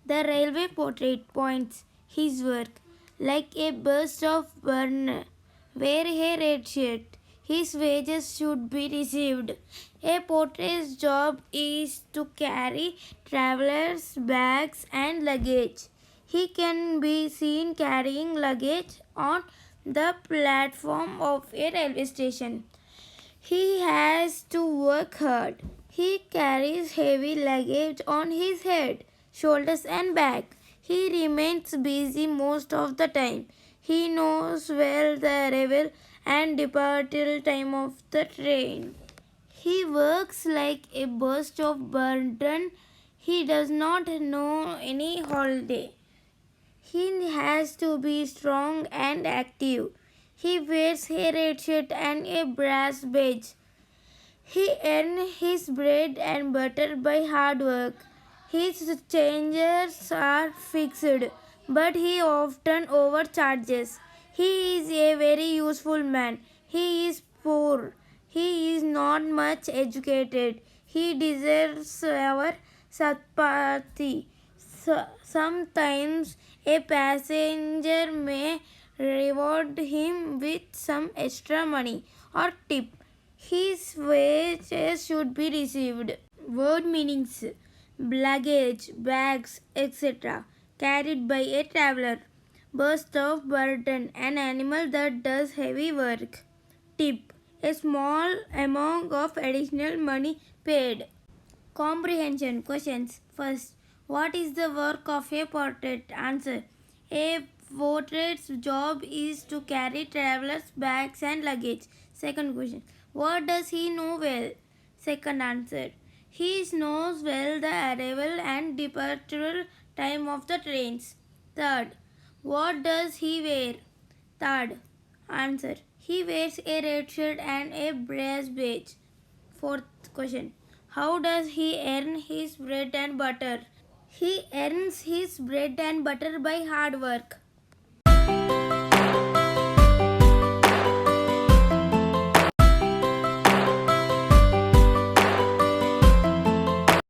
The railway portrait points his work like a burst of burn. Wear a red shirt. His wages should be received. A portrait's job is to carry travelers' bags and luggage. He can be seen carrying luggage on the platform of a railway station. He has to work hard. He carries heavy luggage on his head, shoulders, and back. He remains busy most of the time. He knows well the arrival and departure time of the train. He works like a burst of burden. He does not know any holiday. He has to be strong and active. He wears a red shirt and a brass badge. He earns his bread and butter by hard work. His changes are fixed, but he often overcharges. He is a very useful man. He is poor. He is not much educated. He deserves our sympathy. Sometimes a passenger may reward him with some extra money or tip. His wages should be received. Word meanings: luggage, bags, etc. carried by a traveler. Burst of burden, an animal that does heavy work. Tip, a small amount of additional money paid. Comprehension questions. First, what is the work of a portrait? Answer. A portrait's job is to carry travelers' bags and luggage. Second question. What does he know well? Second answer. He knows well the arrival and departure time of the trains. Third. What does he wear? Third answer. He wears a red shirt and a brass badge. Fourth question. How does he earn his bread and butter? He earns his bread and butter by hard work.